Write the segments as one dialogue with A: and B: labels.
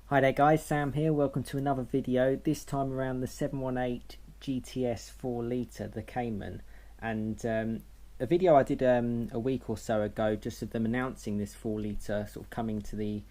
A: Hi there guys, Sam here, welcome to another video, this time around the 718 GTS 4 litre, the Cayman, and a video I did a week or so ago just of them announcing this 4 litre sort of coming to the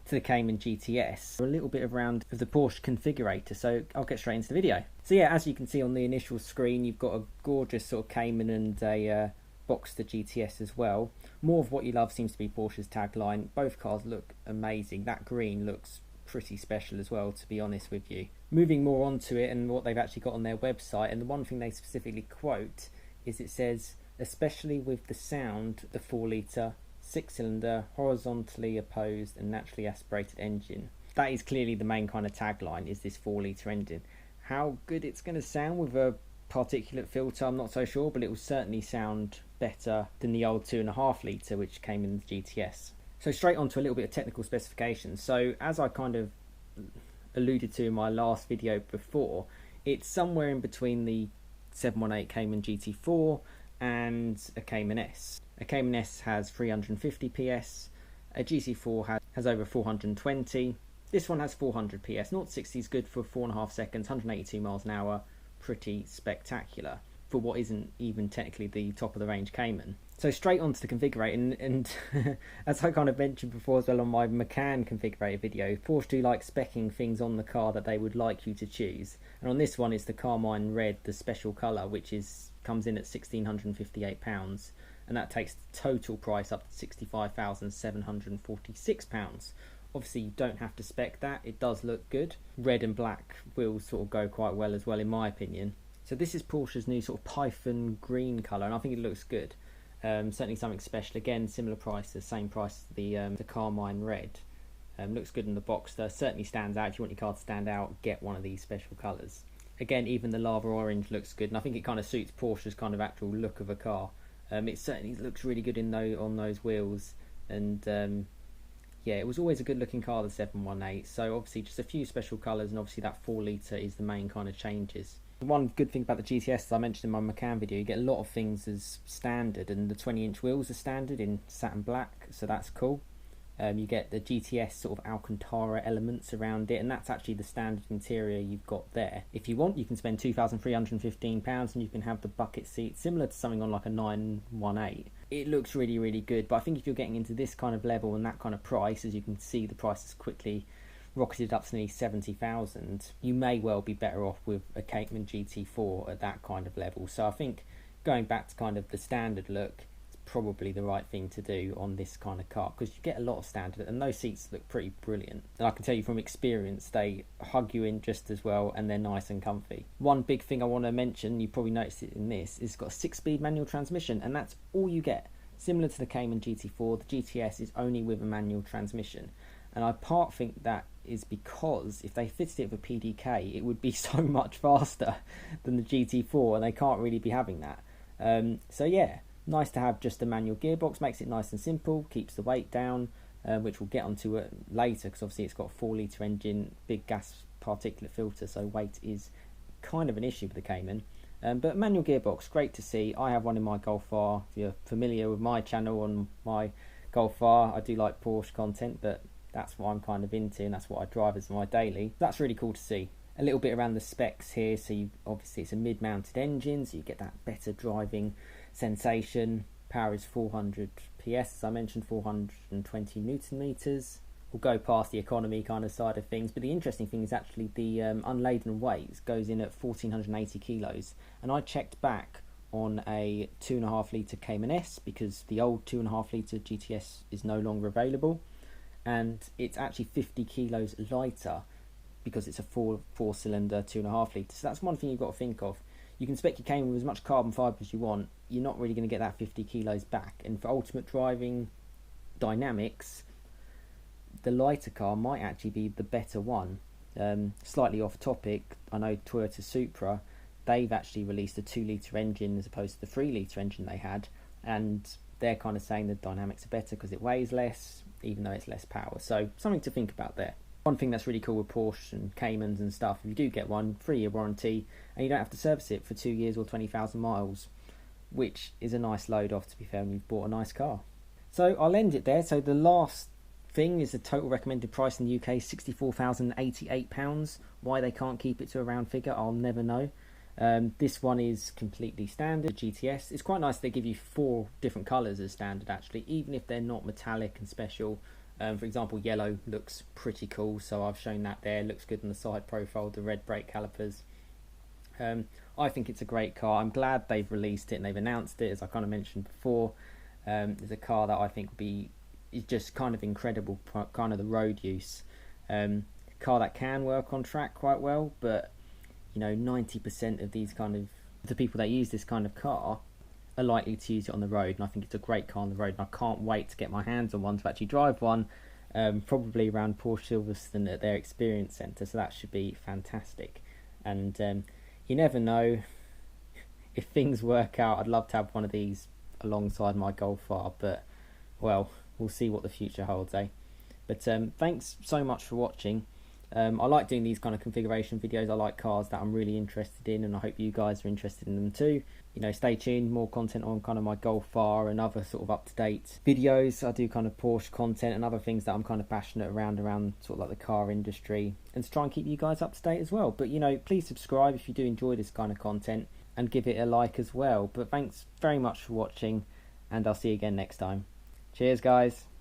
A: Cayman GTS. A little bit around of the Porsche configurator, so I'll get straight into the video. So yeah, as you can see on the initial screen, you've got a gorgeous sort of Cayman and a Boxster GTS as well. More of what you love seems to be Porsche's tagline. Both cars look amazing. That green looks pretty special as well, to be honest with you. Moving more on to it and what they've actually got on their website, and the one thing they specifically quote is it says, especially with the sound, the 4 litre 6-cylinder horizontally opposed and naturally aspirated engine. That is clearly the main kind of tagline, is this 4 litre engine. How good it's going to sound with a particulate filter, I'm not so sure, but it will certainly sound better than the old 2.5 litre which came in the GTS. So straight on to a little bit of technical specifications. So as I kind of alluded to in my last video before, it's somewhere in between the 718 Cayman GT4 and a Cayman S. A Cayman S has 350 PS, a GT4 has over 420. This one has 400 PS. 0 to 60 is good for 4.5 seconds, 182 miles an hour, pretty spectacular for what isn't even technically the top of the range Cayman. So straight on to the configurator, and as I kind of mentioned before as well on my McCann configurator video, Porsche do like speccing things on the car that they would like you to choose, and on this one it's the Carmine Red, the special colour, which comes in at £1,658, and that takes the total price up to £65,746. Obviously you don't have to spec that, it does look good. Red and black will sort of go quite well as well in my opinion. So this is Porsche's new sort of Python green colour, and I think it looks good. Certainly something special. Again, similar price, the same price as the Carmine Red. Looks good in the Boxster. Certainly stands out. If you want your car to stand out, get one of these special colours. Again, even the lava orange looks good, and I think it kind of suits Porsche's kind of actual look of a car. It certainly looks really good on those wheels, and yeah, it was always a good looking car, the 718. So obviously just a few special colours, and obviously that 4 litre is the main kind of changes. One good thing about the GTS, as I mentioned in my McCann video, you get a lot of things as standard, and the 20-inch wheels are standard in satin black, so that's cool. You get the GTS sort of Alcantara elements around it, and that's actually the standard interior you've got there. If you want, you can spend £2,315 and you can have the bucket seat, similar to something on like a 918. It looks really, really good, but I think if you're getting into this kind of level and that kind of price, as you can see the prices quickly rocketed up to nearly 70,000, you may well be better off with a Cayman GT4 at that kind of level. So I think going back to kind of the standard look is probably the right thing to do on this kind of car, because you get a lot of standard and those seats look pretty brilliant, and I can tell you from experience they hug you in just as well, and they're nice and comfy. One big thing I want to mention, you probably noticed it in this, is it's got a 6-speed manual transmission, and that's all you get. Similar to the Cayman GT4, the GTS is only with a manual transmission, and I part think that is because if they fitted it with a PDK, it would be so much faster than the GT4, and they can't really be having that. So yeah, nice to have just a manual gearbox, makes it nice and simple, keeps the weight down, which we'll get onto it later, because obviously it's got a 4 litre engine, big gas particulate filter, so weight is kind of an issue with the Cayman. But manual gearbox, great to see. I have one in my Golf R. If you're familiar with my channel on my Golf R, I do like Porsche content, but that's what I'm kind of into, and that's what I drive as my daily. That's really cool to see. A little bit around the specs here. So obviously it's a mid-mounted engine, so you get that better driving sensation. Power is 400 PS, as I mentioned, 420 Newton meters. We'll go past the economy kind of side of things, but the interesting thing is actually the unladen weight goes in at 1,480 kilos. And I checked back on a 2.5 litre Cayman S, because the old 2.5 litre GTS is no longer available, and it's actually 50 kilos lighter because it's a 4-cylinder 2.5 litre. So that's one thing you've got to think of. You can spec your Cayman with as much carbon fibre as you want, you're not really going to get that 50 kilos back. And for ultimate driving dynamics, the lighter car might actually be the better one. Slightly off topic, I know Toyota Supra, they've actually released a 2 litre engine as opposed to the 3 litre engine they had, and they're kind of saying the dynamics are better because it weighs less, even though it's less power. So something to think about there. One thing that's really cool with Porsche and Caymans and stuff, if you do get one, 3-year warranty, and you don't have to service it for 2 years or 20,000 miles, which is a nice load off, to be fair, when you've bought a nice car. So I'll end it there. So the last thing is the total recommended price in the UK is £64,088. Why they can't keep it to a round figure, I'll never know. This one is completely standard GTS. It's quite nice they give you 4 different colours as standard actually, even if they're not metallic and special. For example, yellow looks pretty cool, so I've shown that there. Looks good on the side profile, the red brake calipers. I think it's a great car. I'm glad they've released it and they've announced it, as I kind of mentioned before. It's a car that I think is just kind of incredible, kind of the road use. Car that can work on track quite well, but you know, 90% of the people that use this kind of car are likely to use it on the road, and I think it's a great car on the road, and I can't wait to get my hands on one to actually drive one, probably around Porsche Silverstone at their experience centre, so that should be fantastic. And you never know, if things work out, I'd love to have one of these alongside my Golf R, but well, we'll see what the future holds, eh? But thanks so much for watching. I like doing these kind of configuration videos. I like cars that I'm really interested in, and I hope you guys are interested in them too. You know, stay tuned, more content on kind of my Golf R and other sort of up-to-date videos. I do kind of Porsche content and other things that I'm kind of passionate around sort of like the car industry, and to try and keep you guys up to date as well. But you know, please subscribe if you do enjoy this kind of content, and give it a like as well. But thanks very much for watching, and I'll see you again next time. Cheers guys.